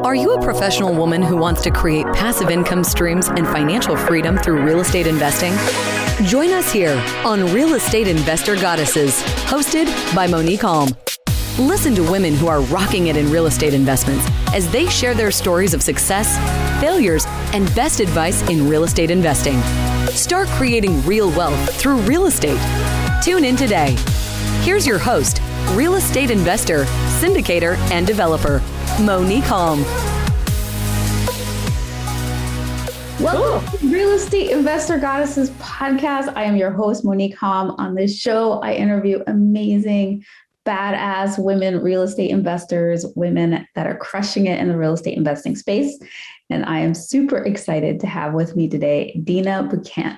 Are you a professional woman who wants to create passive income streams and financial freedom through real estate investing? Join us here on Real Estate Investor Goddesses, hosted by Monick Halm. Listen to women who are rocking it in real estate investments as they share their stories of success, failures, and best advice in real estate investing. Start creating real wealth through real estate. Tune in today. Here's your host, real estate investor, syndicator, and developer, Monick Halm. Welcome to Real Estate Investor Goddesses podcast. I am your host, Monick Halm. On this show, I interview amazing, badass women, real estate investors, women that are crushing it in the real estate investing space. And I am super excited to have with me today, Dina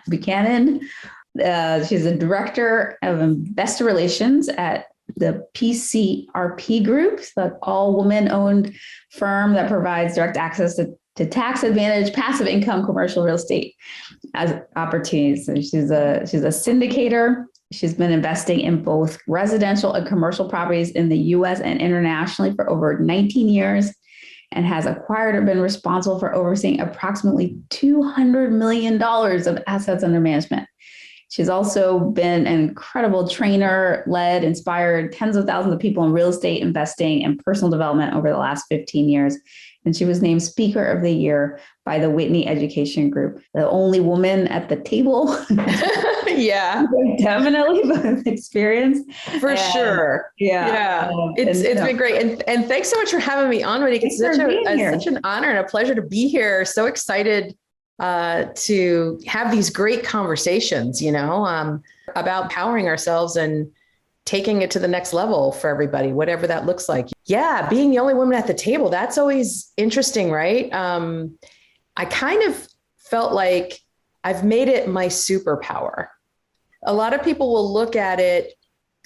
Buchanan. She's a director of investor relations at the PCRP Group, the all-woman-owned firm that provides direct access to tax-advantaged passive income commercial real estate as opportunities. So she's a syndicator. She's been investing in both residential and commercial properties in the U.S. and internationally for over 19 years, and has acquired or been responsible for overseeing approximately $200 million of assets under management. She's also been an incredible trainer, led, inspired tens of thousands of people in real estate investing and personal development over the last 15 years. And she was named Speaker of the Year by the Whitney Education Group, the only woman at the table. Yeah, definitely with experience. For sure. Yeah. It's been great. And thanks so much for having me on, Monick. It's such an honor and a pleasure to be here. So excited to have these great conversations, about empowering ourselves and taking it to the next level for everybody, whatever that looks like. Yeah. Being the only woman at the table, that's always interesting, right? I kind of felt like I've made it my superpower. A lot of people will look at it,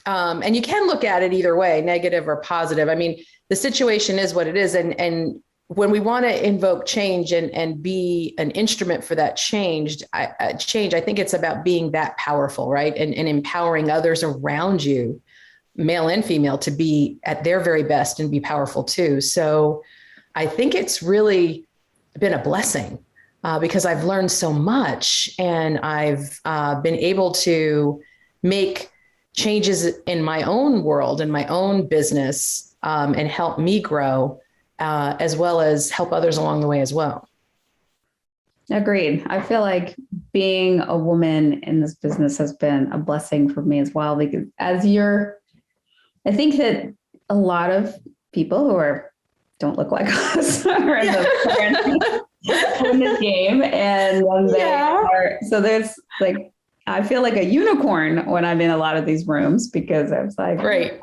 and you can look at it either way, negative or positive. I mean, the situation is what it is. And when we want to invoke change and be an instrument for that change, I think it's about being that powerful, right? And empowering others around you, male and female, to be at their very best and be powerful too. So I think it's really been a blessing because I've learned so much, and I've been able to make changes in my own world and my own business and help me grow. As well as help others along the way as well. Agreed. I feel like being a woman in this business has been a blessing for me as well, because I think that a lot of people who don't look like us are in this game, and so there's like, I feel like a unicorn when I'm in a lot of these rooms, because I was like, right.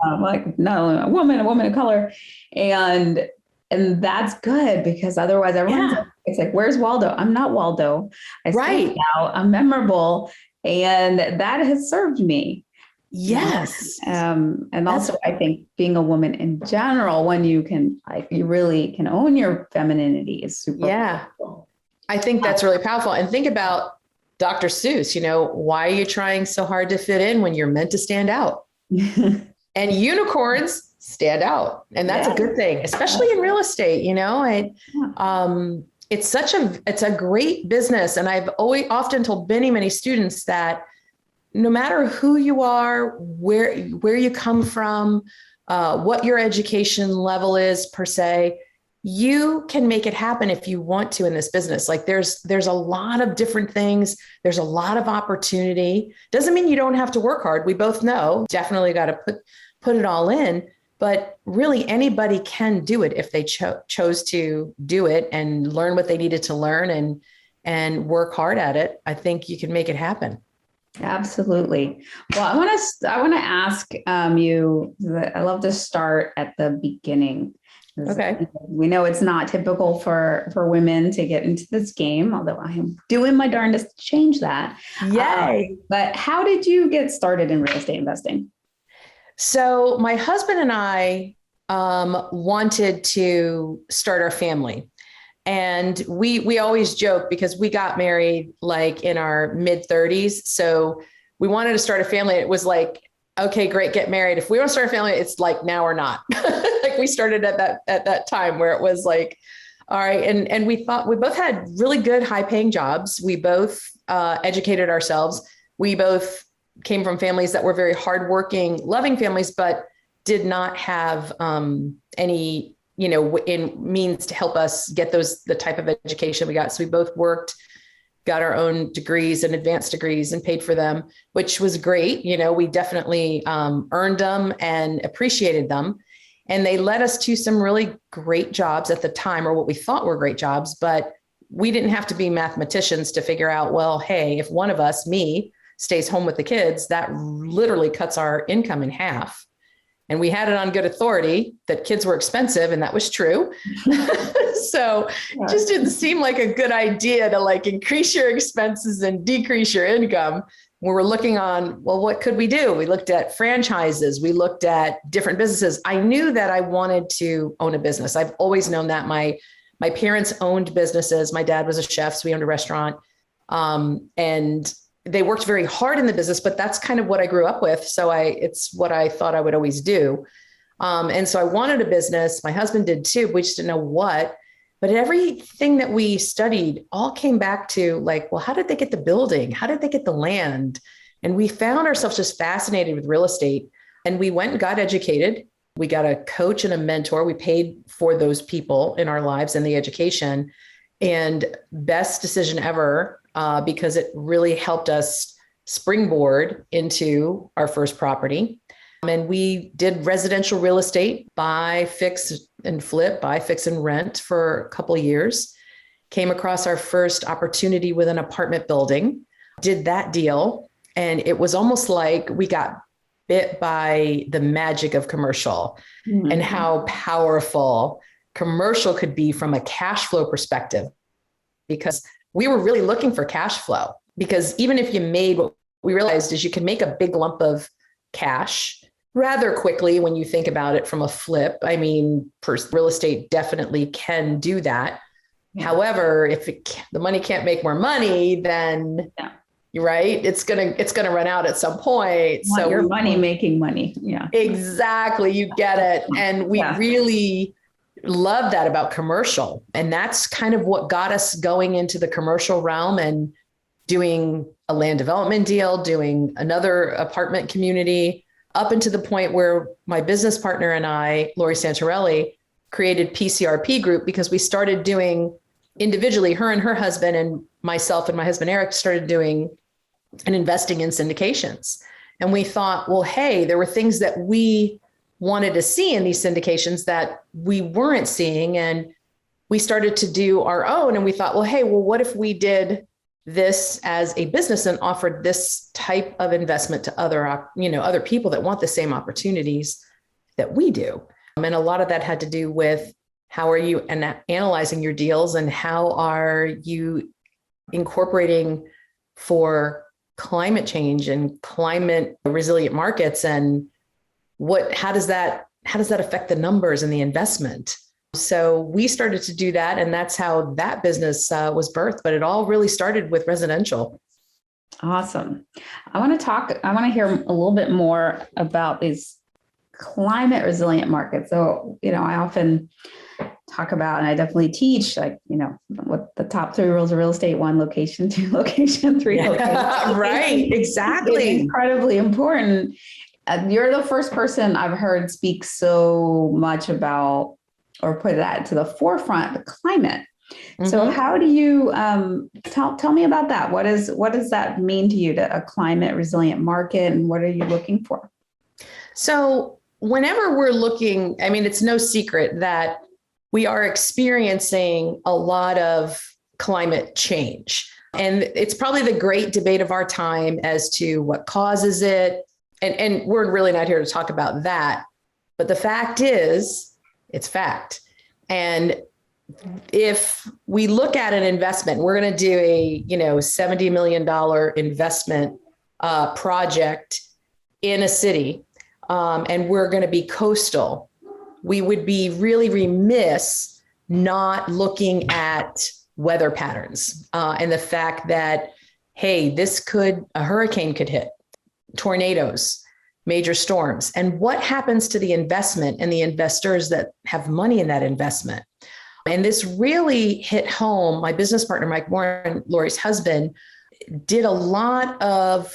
No, a woman of color. And that's good, because otherwise everyone's it's like, where's Waldo? I'm not Waldo. I stand out, I'm memorable. And that has served me. Yes. And also I think being a woman in general, when you can, you really can own your femininity, is super powerful. I think that's really powerful. And think about Dr. Seuss, why are you trying so hard to fit in when you're meant to stand out? And unicorns stand out. And that's a good thing, especially in real estate. It's a great business. And I've often told many students that no matter who you are, where you come from, what your education level is per se, you can make it happen if you want to in this business. Like there's a lot of different things. There's a lot of opportunity. Doesn't mean you don't have to work hard. We both know, definitely got to put it all in. But really, anybody can do it if they chose to do it and learn what they needed to learn and work hard at it. I think you can make it happen. Absolutely. Well, I want to ask you. I love to start at the beginning. Okay. We know it's not typical for women to get into this game, although I am doing my darndest to change that. Yay! But how did you get started in real estate investing? So my husband and I wanted to start our family. And we always joke because we got married like in our mid 30s. So we wanted to start a family. It was like, okay, great, get married. If we want to start a family, it's like now or not. Like we started at that time where it was like, All right. And we thought we both had really good, high paying jobs. We both educated ourselves. We both came from families that were very hardworking, loving families, but did not have any, in means to help us get the type of education we got. So we both worked, got our own degrees and advanced degrees and paid for them, which was great. We definitely earned them and appreciated them. And they led us to some really great jobs at the time, or what we thought were great jobs, but we didn't have to be mathematicians to figure out, well, hey, if one of us, me, stays home with the kids, that literally cuts our income in half. And we had it on good authority that kids were expensive, and that was true. So it just didn't seem like a good idea to increase your expenses and decrease your income. We were looking on, well, what could we do? We looked at franchises. We looked at different businesses. I knew that I wanted to own a business. I've always known that. My parents owned businesses. My dad was a chef, so we owned a restaurant. And they worked very hard in the business, but that's kind of what I grew up with. So it's what I thought I would always do. And so I wanted a business. My husband did too. We just didn't know what. But everything that we studied all came back to well, how did they get the building? How did they get the land? And we found ourselves just fascinated with real estate. And we went and got educated. We got a coach and a mentor. We paid for those people in our lives and the education. And best decision ever, because it really helped us springboard into our first property. And we did residential real estate, buy, fix and flip, buy, fix and rent for a couple of years. Came across our first opportunity with an apartment building, did that deal. And it was almost like we got bit by the magic of commercial and how powerful commercial could be from a cash flow perspective, because we were really looking for cash flow. Because even if you made, what we realized is you can make a big lump of cash rather quickly when you think about it from a flip. I mean, real estate definitely can do that. Yeah. However, if the money can't make more money, then you're right. It's gonna run out at some point. So your money making money. Yeah, exactly. You get it. And we really love that about commercial. And that's kind of what got us going into the commercial realm and doing a land development deal, doing another apartment community, up into the point where my business partner and I, Lori Santorelli, created PCRP Group, because we started doing individually, her and her husband and myself and my husband, Eric, started doing and investing in syndications. And we thought, well, hey, there were things that we wanted to see in these syndications that we weren't seeing. And we started to do our own. And we thought, well, what if we did this as a business and offered this type of investment to other people that want the same opportunities that we do. And a lot of that had to do with how are you analyzing your deals and how are you incorporating for climate change and climate resilient markets, and how does that affect the numbers and the investment? So we started to do that, and that's how that business was birthed. But it all really started with residential. Awesome. I want to hear a little bit more about these climate resilient markets. So, I often talk about, and I definitely teach, what the top 3 rules of real estate: 1, location; 2, location; 3, location. Right. Exactly. It's incredibly important. You're the first person I've heard speak so much about or put that to the forefront, the climate. Mm-hmm. So how do you tell me about that? What does that mean to you, to a climate resilient market, and what are you looking for? So whenever we're looking, it's no secret that we are experiencing a lot of climate change. And it's probably the great debate of our time as to what causes it. And we're really not here to talk about that. But the fact is, it's fact. And if we look at an investment, we're going to do a $70 million investment project in a city, and we're going to be coastal, we would be really remiss not looking at weather patterns and the fact that, hey, a hurricane could hit, tornadoes, major storms, and what happens to the investment and the investors that have money in that investment. And this really hit home. My business partner, Mike Warren, Lori's husband, did a lot of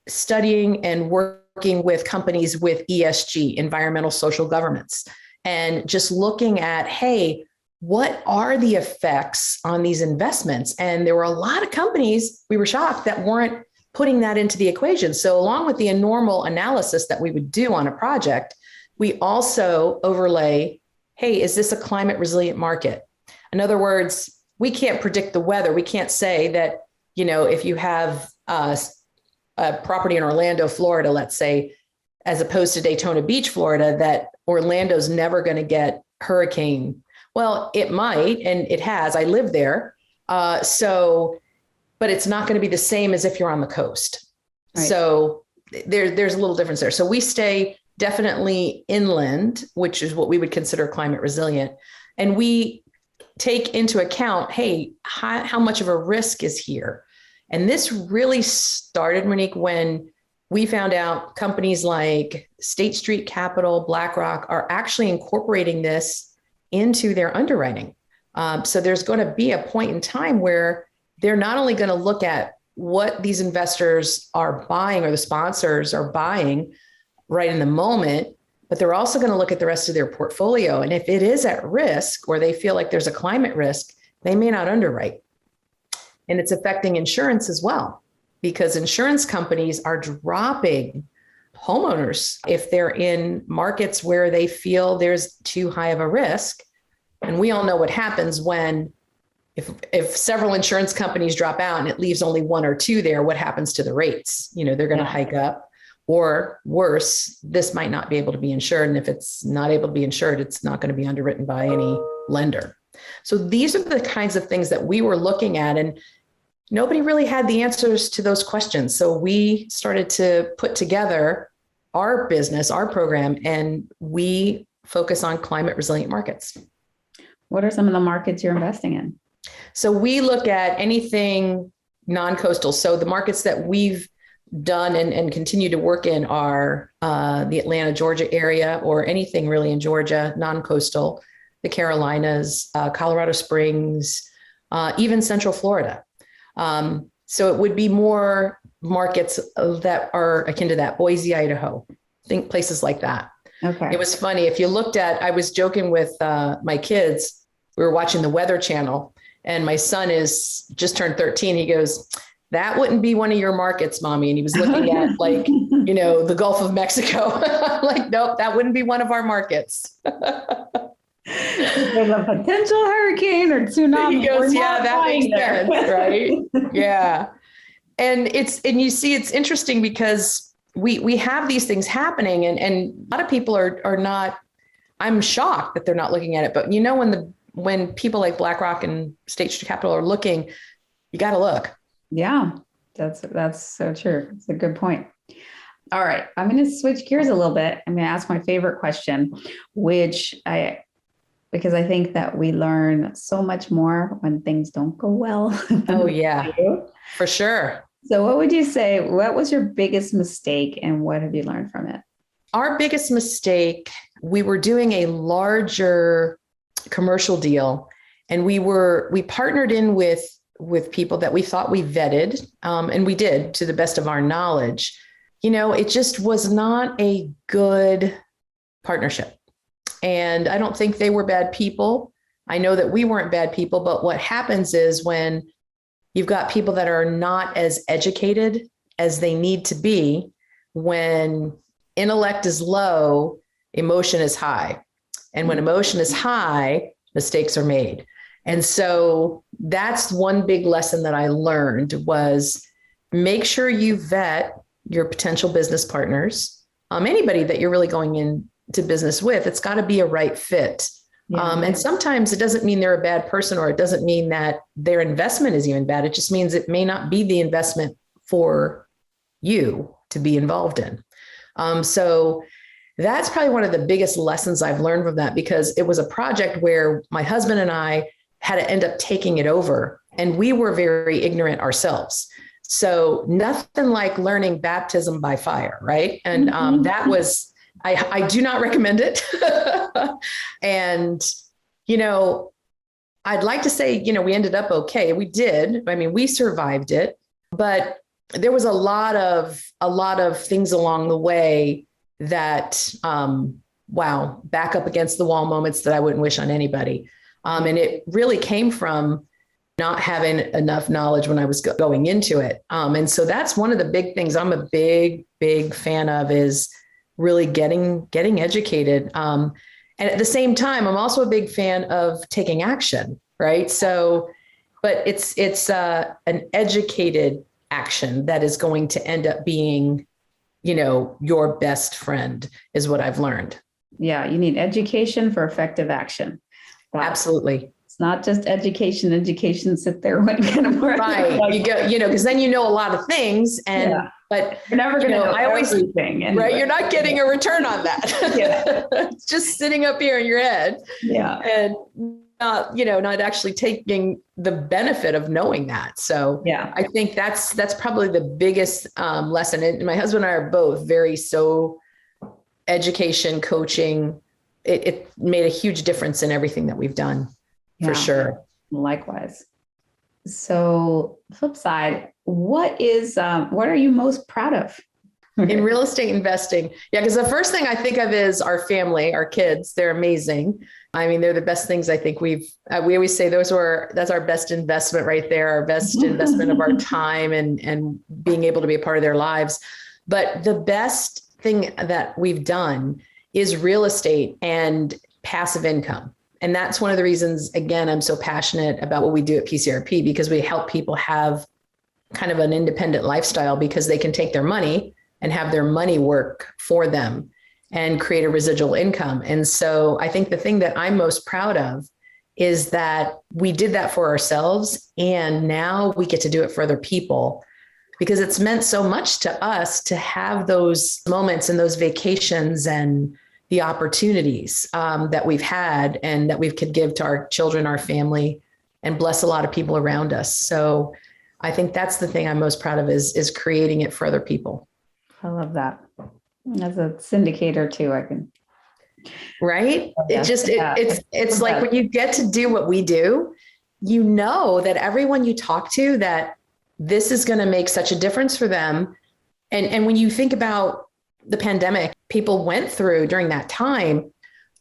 studying and working with companies with ESG, environmental social governance, and just looking at, hey, what are the effects on these investments? And there were a lot of companies, we were shocked, that weren't putting that into the equation. So along with the normal analysis that we would do on a project, we also overlay, hey, is this a climate resilient market? In other words, we can't predict the weather. We can't say that, if you have a property in Orlando, Florida, let's say, as opposed to Daytona Beach, Florida, that Orlando's never going to get hurricane. Well, it might, and it has. I live there. But it's not going to be the same as if you're on the coast. Right. So there's a little difference there. So we stay definitely inland, which is what we would consider climate resilient. And we take into account, hey, how much of a risk is here? And this really started, Monick, when we found out companies like State Street Capital, BlackRock are actually incorporating this into their underwriting. So there's going to be a point in time where they're not only going to look at what these investors are buying or the sponsors are buying right in the moment, but they're also going to look at the rest of their portfolio. And if it is at risk or they feel like there's a climate risk, they may not underwrite. And it's affecting insurance as well, because insurance companies are dropping homeowners if they're in markets where they feel there's too high of a risk. And we all know what happens when if several insurance companies drop out and it leaves only one or two there, what happens to the rates? They're going to hike up, or worse, this might not be able to be insured. And if it's not able to be insured, it's not going to be underwritten by any lender. So these are the kinds of things that we were looking at, and nobody really had the answers to those questions. So we started to put together our business, our program, and we focus on climate resilient markets. What are some of the markets you're investing in? So we look at anything non-coastal. So the markets that we've done and continue to work in are the Atlanta, Georgia area, or anything really in Georgia, non-coastal, the Carolinas, Colorado Springs, even Central Florida. So it would be more markets that are akin to that, Boise, Idaho, think places like that. Okay. It was funny. If you looked at, I was joking with my kids, we were watching the Weather Channel, and my son is just turned 13. He goes, that wouldn't be one of your markets, Mommy. And he was looking at the Gulf of Mexico. Like, nope, that wouldn't be one of our markets. There's a potential hurricane or tsunami. He goes, yeah, that makes sense, right? Yeah. And you see, it's interesting because we have these things happening, and a lot of people are not, I'm shocked that they're not looking at it. But when people like BlackRock and State Street Capital are looking, you got to look. Yeah, that's so true. It's a good point. All right. I'm going to switch gears a little bit. I'm going to ask my favorite question, because I think that we learn so much more when things don't go well. Oh, yeah, for sure. So what would you say, what was your biggest mistake and what have you learned from it? Our biggest mistake, we were doing a larger commercial deal, and we partnered in with people that we thought we vetted, and we did to the best of our knowledge. It just was not a good partnership. And I don't think they were bad people. I know that we weren't bad people, but what happens is when you've got people that are not as educated as they need to be, when intellect is low, emotion is high. And when emotion is high, mistakes are made. And so that's one big lesson that I learned was make sure you vet your potential business partners, anybody that you're really going into business with. It's got to be a right fit. Yeah. And sometimes it doesn't mean they're a bad person, or it doesn't mean that their investment is even bad. It just means it may not be the investment for you to be involved in. So that's probably one of the biggest lessons I've learned from that, because it was a project where my husband and I had to end up taking it over, and we were very ignorant ourselves. So nothing like learning baptism by fire, right? And that was, I do not recommend it. And, you know, I'd like to say, you know, we ended up okay. We did. I mean, we survived it, but there was a lot of things along the way that, back up against the wall moments that I wouldn't wish on anybody. And it really came from not having enough knowledge when I was going into it. And so that's one of the big things I'm a big, big fan of, is really getting educated. And at the same time, I'm also a big fan of taking action, right? So, but it's an educated action that is going to end up being, you know, your best friend, is what I've learned. Yeah, you need education for effective action. Wow. Absolutely. It's not just education sit there when kind of work. Right. Like, you go, you know, because then you know a lot of things, and but you're never going to know everything. Anyway. Right. You're not getting a return on that. Yeah. It's just sitting up here in your head. Yeah. And not actually taking the benefit of knowing that. So yeah, I think that's probably the biggest lesson. And my husband and I are both education, coaching. It made a huge difference in everything that we've done, for sure. Likewise. So flip side, what are you most proud of in real estate investing? Yeah. Because the first thing I think of is our family, our kids. They're amazing. I mean, they're the best things I think we always say that's our best investment right there, our best investment of our time and being able to be a part of their lives. But the best thing that we've done is real estate and passive income. And that's one of the reasons, again, I'm so passionate about what we do at PCRP, because we help people have kind of an independent lifestyle, because they can take their money and have their money work for them and create a residual income. And so I think the thing that I'm most proud of is that we did that for ourselves, and now we get to do it for other people, because it's meant so much to us to have those moments and those vacations and the opportunities that we've had and that we could give to our children, our family, and bless a lot of people around us. So I think that's the thing I'm most proud of, is creating it for other people. I love that. As a syndicator too, I can. Right. It's like when you get to do what we do, you know that everyone you talk to, that this is going to make such a difference for them. And when you think about the pandemic people went through during that time,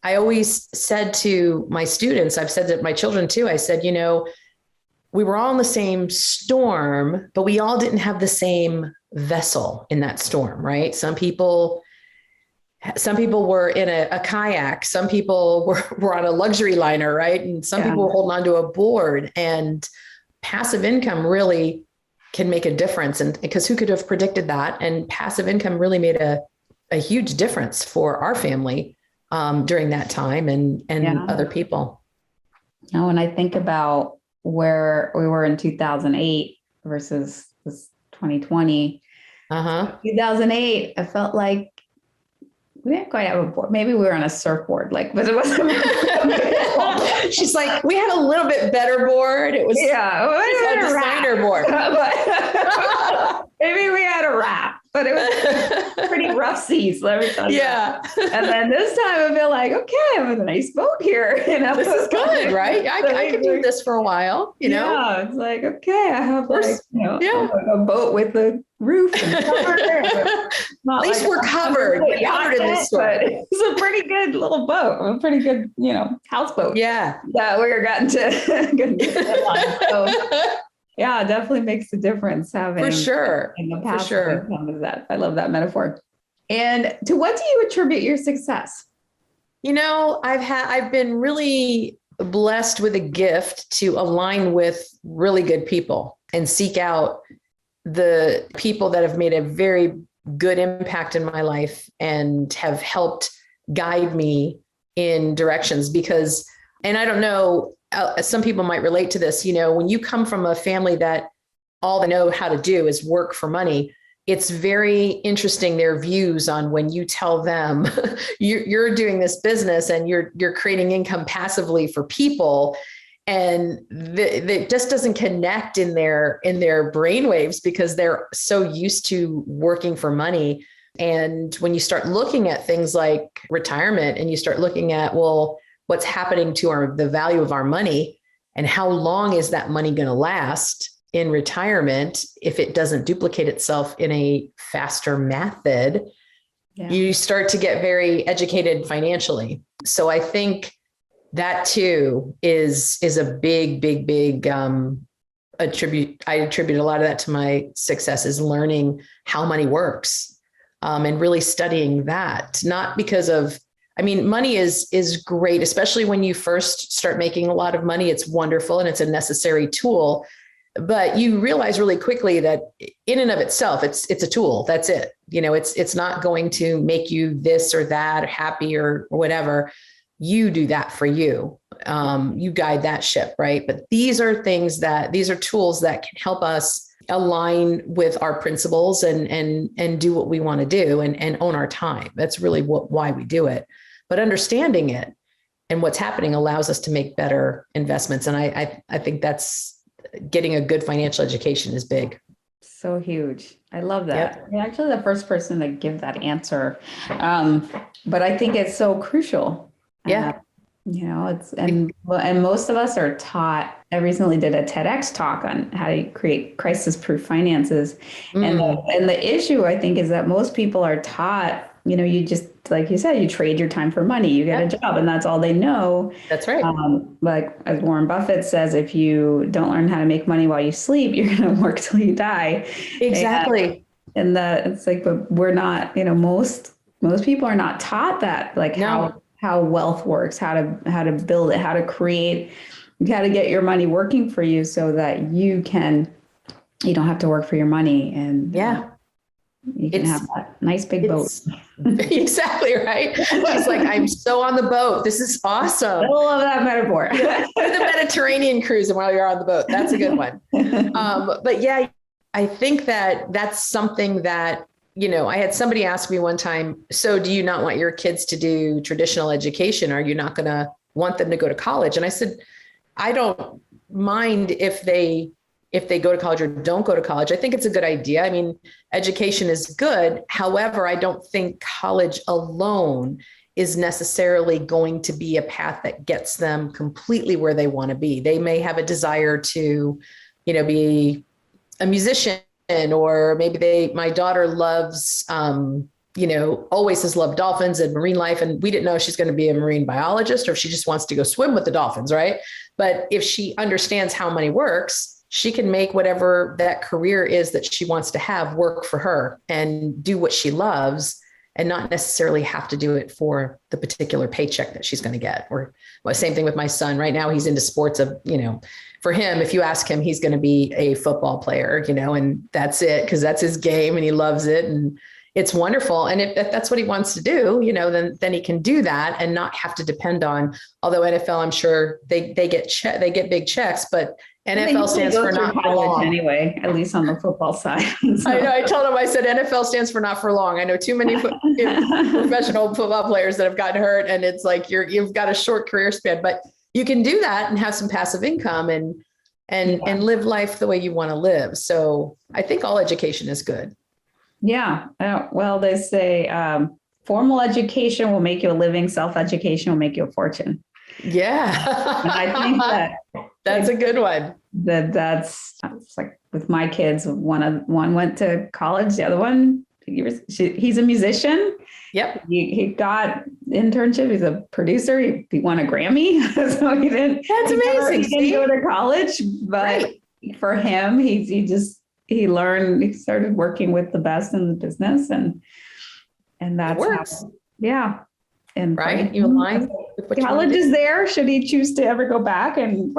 I always said to my students, I've said to my children too, I said, you know, we were all in the same storm, but we all didn't have the same vessel in that storm, right? Some people were in a kayak, some people were on a luxury liner, right? And some people were holding onto a board, and passive income really can make a difference. And because who could have predicted that? And passive income really made a huge difference for our family during that time and other people. Now, when I think about where we were in 2008 versus this 2020, 2008, I felt like we didn't quite have a board. Maybe we were on a surfboard, but it wasn't. She's like, we had a little bit better board. It was a designer board. Maybe we had a raft, but it was pretty rough seas. Let me tell you. Yeah. And then this time I feel like, okay, I have a nice boat here. You know, this is good, right? I could do this for a while. You know, yeah, it's like, okay, I have a boat with a roof and cover. At least we're covered. We're covered in this story. It's a pretty good little boat, a pretty good, houseboat. Yeah. That we're gotten to. So, yeah, it definitely makes a difference having for sure. In the past, is that I love that metaphor. And to what do you attribute your success? I've been really blessed with a gift to align with really good people and seek out the people that have made a very good impact in my life and have helped guide me in directions. Because, and I don't know, some people might relate to this, when you come from a family that all they know how to do is work for money, it's very interesting, their views on when you tell them you're doing this business and you're creating income passively for people. And it just doesn't connect in their brainwaves because they're so used to working for money. And when you start looking at things like retirement and you start looking at, well, what's happening to the value of our money, and how long is that money going to last in retirement if it doesn't duplicate itself in a faster method. You start to get very educated financially. So I think that too is a big attribute. I attribute a lot of that to my success, is learning how money works, and really studying that. Not because of, I mean, money is great, especially when you first start making a lot of money. It's wonderful and it's a necessary tool. But you realize really quickly that in and of itself, it's a tool. That's it. It's not going to make you this or that, or happy or whatever. You do that for you. You guide that ship, right? But these are tools that can help us align with our principles and do what we want to do and own our time. That's really why we do it. But understanding it and what's happening allows us to make better investments. And I think that's, getting a good financial education is big. So huge. I love that. Yep. You're actually the first person to give that answer. But I think it's so crucial. Yeah. And most of us are taught. I recently did a TEDx talk on how to create crisis-proof finances. And the issue, I think, is that most people are taught, you just, like you said, you trade your time for money, you get a job, and that's all they know. That's right. Like as Warren Buffett says, if you don't learn how to make money while you sleep, you're going to work till you die. Exactly. And it's like, but we're not, most people are not taught that, like how wealth works, how to build it, how to create, how to get your money working for you so that you don't have to work for your money. And you can have that nice big boat. Exactly right. She's like, I'm so on the boat. This is awesome. I love that metaphor. The Mediterranean cruise, and while you're on the boat, that's a good one. But yeah, I think that's something that, I had somebody ask me one time, so do you not want your kids to do traditional education? Are you not going to want them to go to college? And I said, I don't mind if they go to college or don't go to college. I think it's a good idea. I mean, education is good. However, I don't think college alone is necessarily going to be a path that gets them completely where they want to be. They may have a desire to, be a musician, or maybe my daughter loves, always has loved dolphins and marine life. And we didn't know if she's going to be a marine biologist or if she just wants to go swim with the dolphins, right? But if she understands how money works, she can make whatever that career is that she wants to have work for her and do what she loves, and not necessarily have to do it for the particular paycheck that she's going to get. Or same thing with my son. Right now, he's into sports. For him, if you ask him, he's going to be a football player, and that's it, because that's his game and he loves it. And it's wonderful. And if that's what he wants to do, then he can do that and not have to depend on, although NFL, I'm sure they get big checks, but NFL stands for not for long. Anyway, at least on the football side. So. I know. I told him, I said, NFL stands for not for long. I know too many professional football players that have gotten hurt, and it's like you've got a short career span, but you can do that and have some passive income and live life the way you want to live. So I think all education is good. Yeah. Well, they say formal education will make you a living. Self-education will make you a fortune. Yeah. And I think that's a good one. That's like with my kids, one went to college, the other one, he's a musician. Yep. He got internship. He's a producer. He won a Grammy. So he didn't. That's amazing. He didn't go to college, but for him, he learned. He started working with the best in the business, and that's works. And right, you align with what college is there. Should he choose to ever go back and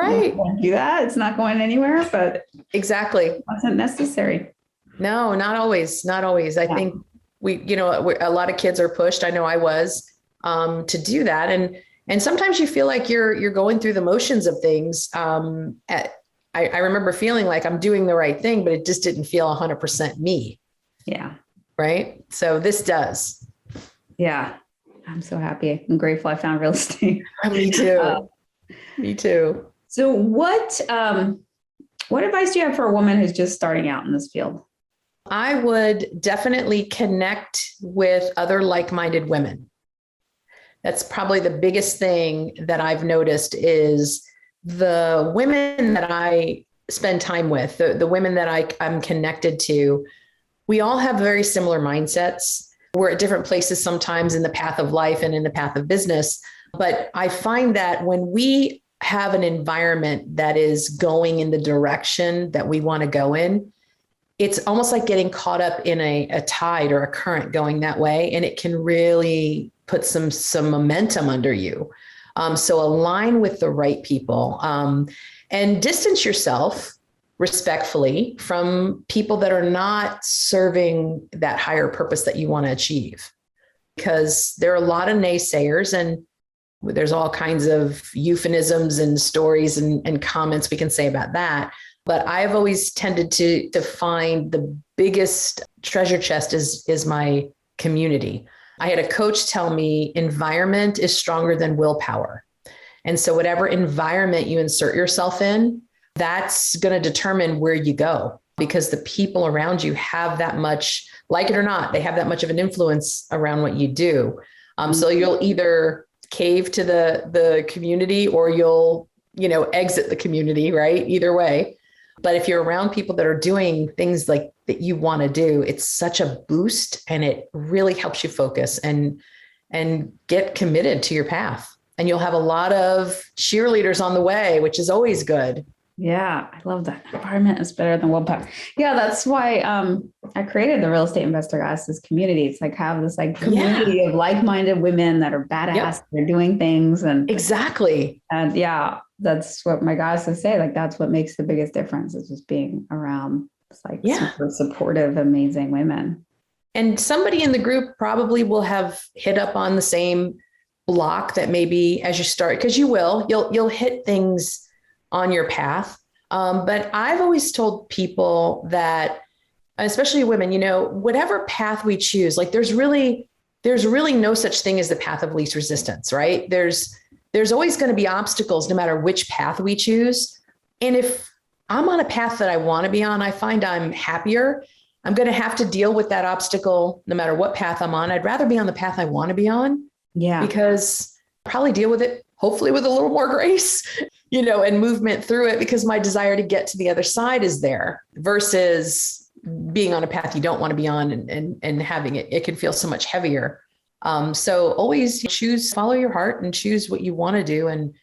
do that? It's not going anywhere. But exactly, wasn't necessary. No, not always. Not always. I think a lot of kids are pushed. I know I was to do that, and sometimes you feel like you're going through the motions of things. I remember feeling like I'm doing the right thing, but it just didn't feel 100% me. Yeah. Right. So this does. Yeah. I'm so happy. I'm grateful I found real estate. Me too. Me too. So what advice do you have for a woman who's just starting out in this field? I would definitely connect with other like-minded women. That's probably the biggest thing that I've noticed is the women that I spend time with, the women that I'm connected to, we all have very similar mindsets. We're at different places sometimes in the path of life and in the path of business. But I find that when we have an environment that is going in the direction that we want to go in, it's almost like getting caught up in a tide or a current going that way. And it can really put some momentum under you. So align with the right people, and distance yourself respectfully from people that are not serving that higher purpose that you want to achieve. Because there are a lot of naysayers, and there's all kinds of euphemisms and stories and comments we can say about that. But I've always tended to find the biggest treasure chest is my community. I had a coach tell me environment is stronger than willpower. And so whatever environment you insert yourself in, that's going to determine where you go, because the people around you have that much, like it or not, they have that much of an influence around what you do. So you'll either cave to the community or you'll, exit the community, right? Either way. But if you're around people that are doing things like that you want to do, it's such a boost, and it really helps you focus and get committed to your path. And you'll have a lot of cheerleaders on the way, which is always good. Yeah, I love that. Environment is better than willpower. Yeah, that's why I created the Real Estate Investor Goddesses community. It's like have this community of like-minded women that are badass. Yep. They're doing things and exactly. And yeah, that's what my goddesses say. That's what makes the biggest difference, is just being around super supportive, amazing women. And somebody in the group probably will have hit up on the same block that maybe as you start, because you'll hit things on your path. But I've always told people that, especially women, whatever path we choose, there's really no such thing as the path of least resistance, right? There's always going to be obstacles no matter which path we choose. And if I'm on a path that I want to be on, I find I'm happier. I'm going to have to deal with that obstacle no matter what path I'm on. I'd rather be on the path I want to be on. Yeah. Because I'll probably deal with it, hopefully with a little more grace, and movement through it, because my desire to get to the other side is there, versus being on a path you don't want to be on and having it can feel so much heavier. So always follow your heart and choose what you want to do and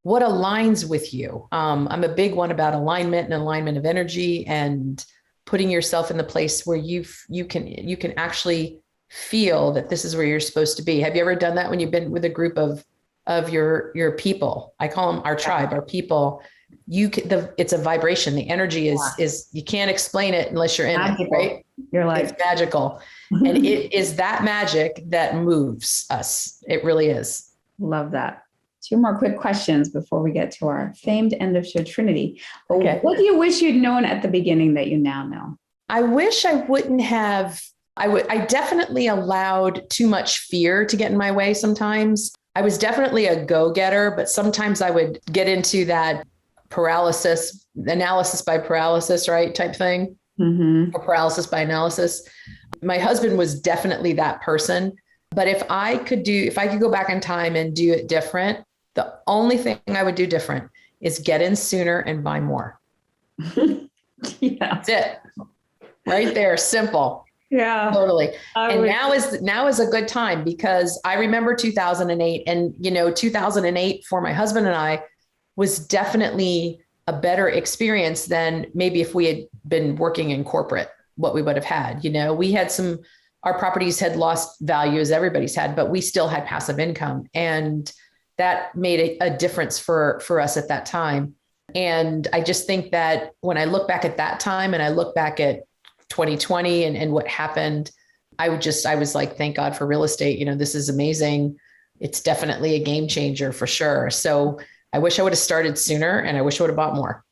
what aligns with you. I'm a big one about alignment and alignment of energy and putting yourself in the place where you can actually feel that this is where you're supposed to be. Have you ever done that when you've been with a group of your people? I call them our tribe, our people. It's a vibration. The energy is you can't explain it unless you're in magical. It, right? You're like, it's magical. And it is that magic that moves us. It really is. Love that. 2 more quick questions before we get to our famed end of show trinity. Okay. What do you wish you'd known at the beginning that you now know? I wish I wouldn't have. I definitely allowed too much fear to get in my way sometimes. I was definitely a go-getter, but sometimes I would get into that analysis by paralysis, right? Type thing, or paralysis by analysis. My husband was definitely that person. But if I could go back in time and do it different, the only thing I would do different is get in sooner and buy more. Yeah. That's it. Right there. Simple. Yeah, totally. And now is a good time, because I remember 2008, and 2008 for my husband and I was definitely a better experience than maybe if we had been working in corporate, what we would have had. We had our properties had lost value, as everybody's had, but we still had passive income, and that made a difference for us at that time. And I just think that when I look back at that time and I look back at 2020 and what happened, I was like, thank God for real estate. This is amazing. It's definitely a game changer for sure. So I wish I would have started sooner, and I wish I would have bought more.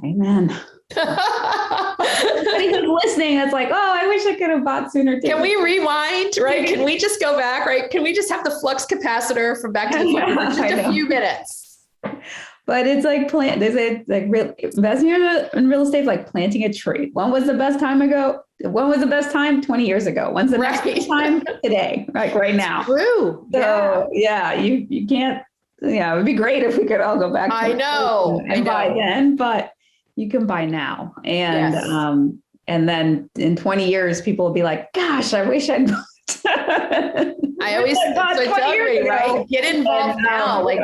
Amen. Somebody who's listening that's like, oh, I wish I could have bought sooner too. Can we rewind, right? Can we just go back, right? Can we just have the flux capacitor from back to the front for just a few minutes? But it's like they say like investing in real estate, like planting a tree. When was the best time ago? When was the best time? 20 years ago. When's the next best time? Today, like right now. True. So yeah, you can't. Yeah, it would be great if we could all go back. I know. Buy then, but you can buy now, and yes. And then in 20 years, people will be like, "Gosh, I wish I'd." I always right? Get involved now. Like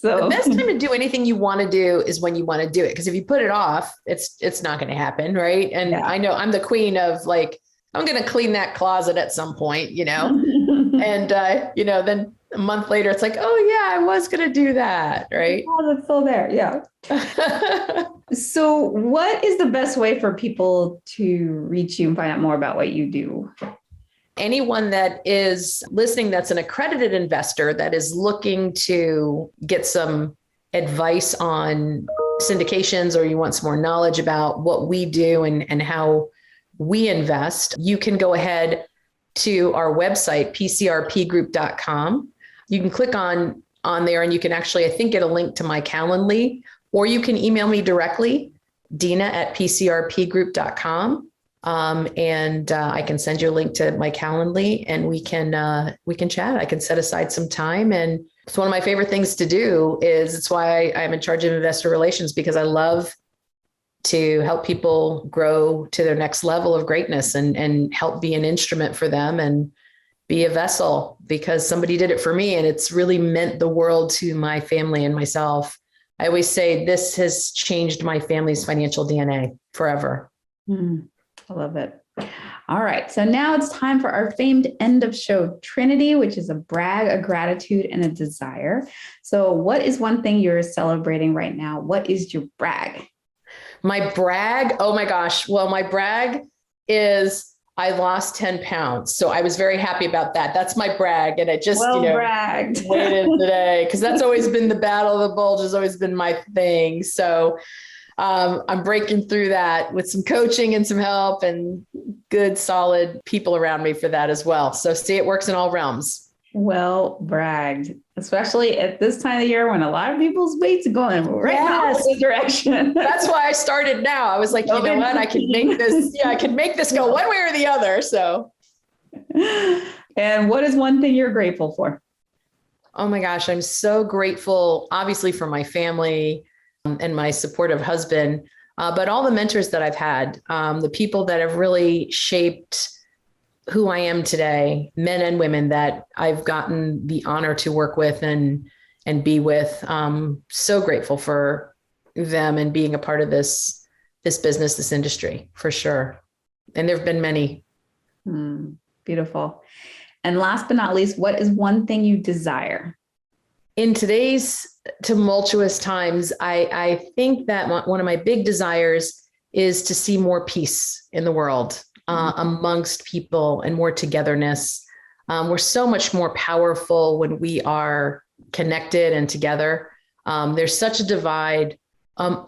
the best time to do anything you want to do is when you want to do it. Because if you put it off, it's not going to happen, right? And I know I'm the queen of like, I'm going to clean that closet at some point, and then a month later, it's like, oh yeah, I was going to do that, right? Oh, it's still there, yeah. So, what is the best way for people to reach you and find out more about what you do? Anyone that is listening that's an accredited investor that is looking to get some advice on syndications, or you want some more knowledge about what we do and how we invest, you can go ahead to our website, PCRPgroup.com. You can click on there and you can actually, I think, get a link to my Calendly, or you can email me directly, Dina@PCRPgroup.com. And I can send you a link to my Calendly and we can chat. I can set aside some time. And it's one of my favorite things to do it's why I'm in charge of investor relations, because I love to help people grow to their next level of greatness and help be an instrument for them and be a vessel, because somebody did it for me and it's really meant the world to my family and myself. I always say this has changed my family's financial DNA forever. I love it. All right. So now it's time for our famed end of show Trinity, which is a brag, a gratitude, and a desire. So what is one thing you're celebrating right now? What is your brag? My brag? Oh my gosh. Well, my brag is I lost 10 pounds. So I was very happy about that. That's my brag. And I just, bragged. waited today because that's always been the battle of the bulge has always been my thing. So I'm breaking through that with some coaching and some help and good, solid people around me for that as well. So see, it works in all realms. Well bragged, especially at this time of year when a lot of people's weight's going right in the opposite direction. That's why I started now. I was like, you know what? I can make this. Yeah, I can make this go one way or the other. So. And what is one thing you're grateful for? Oh my gosh, I'm so grateful, obviously, for my family and my supportive husband, but all the mentors that I've had, the people that have really shaped who I am today, men and women that I've gotten the honor to work with and be with. So grateful for them and being a part of this business, this industry, for sure. And there've been many. Beautiful. And last but not least, what is one thing you desire? In today's tumultuous times, I think that one of my big desires is to see more peace in the world. Amongst people and more togetherness. We're so much more powerful when we are connected and together. There's such a divide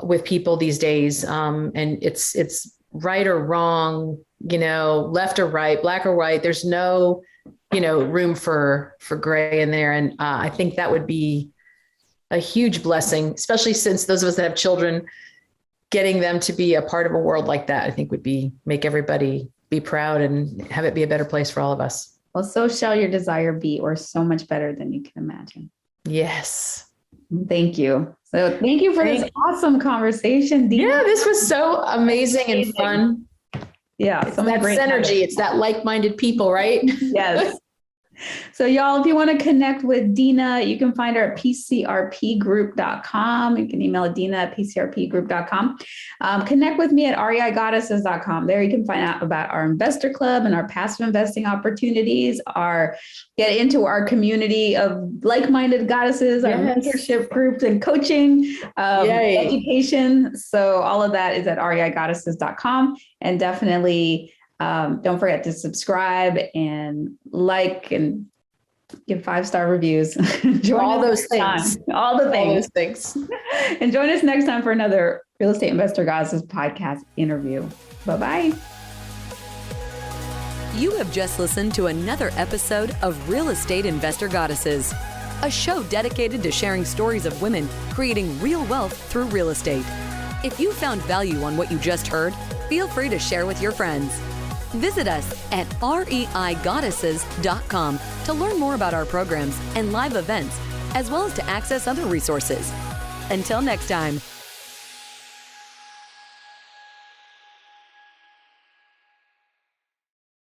with people these days. And it's right or wrong, left or right, black or white. There's no, room for gray in there. And I think that would be a huge blessing, especially since those of us that have children, getting them to be a part of a world like that, I think would make everybody be proud and have it be a better place for all of us. Well, so shall your desire be, or so much better than you can imagine. Yes. Thank you. So thank you for this awesome conversation, Dina. Yeah, this was so amazing and fun. Yeah. It's that synergy. It's that like-minded people, right? Yes. So y'all, if you want to connect with Dina, you can find her at PCRPgroup.com. You can email Dina at PCRPgroup.com. Connect with me at reigoddesses.com. There you can find out about our investor club and our passive investing opportunities, get into our community of like-minded goddesses, our mentorship groups and coaching, education. So all of that is at reigoddesses.com. And definitely don't forget to subscribe and like and give 5-star reviews. All those things. All the things. And join us next time for another Real Estate Investor Goddesses podcast interview. Bye-bye. You have just listened to another episode of Real Estate Investor Goddesses. a show dedicated to sharing stories of women creating real wealth through real estate. If you found value on what you just heard, feel free to share with your friends. Visit us at reigoddesses.com to learn more about our programs and live events, as well as to access other resources. Until next time.